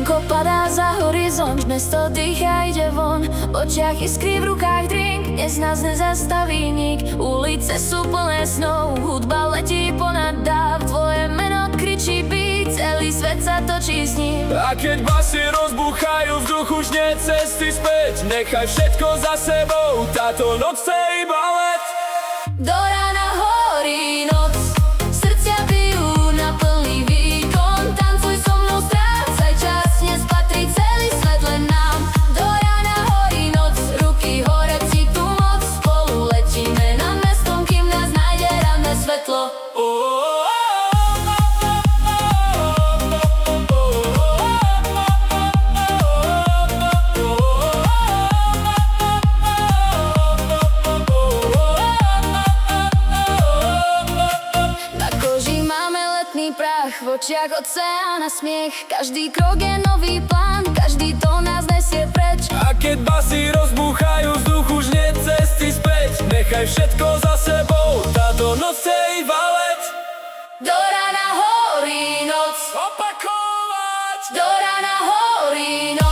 Slnko padá za horizont, mesto dýcha, ide von. V očiach iskry, v rukách drink, dnes nás nezastaví nik. Ulice sú plné snov, hudba letí ponad dáv. Tvoje meno kričí byť, celý svet sa točí s ním. A keď basy rozbúchajú, vzduch už nie cesty späť. Nechaj všetko za sebou, táto noc je iba let. Do rána horí noc, srdcia bijú na plný výkon. Tancuj so mnou, strácaj čas, dnes patrí celý svet len nám. Do rána horí noc, ruky hore, cíť tú moc. Spolu letíme nad mestom, kým nás nájde ranné svetlo. Prach, v očiach oceán a smiech. Každý krok je nový plán, každý tón nás nesie preč. A keď basy rozbúchajú, vzduch už nie cesty späť. Nechaj všetko za sebou, táto noc je iba let. Do rána horí noc, Opakovať. do rána horí noc.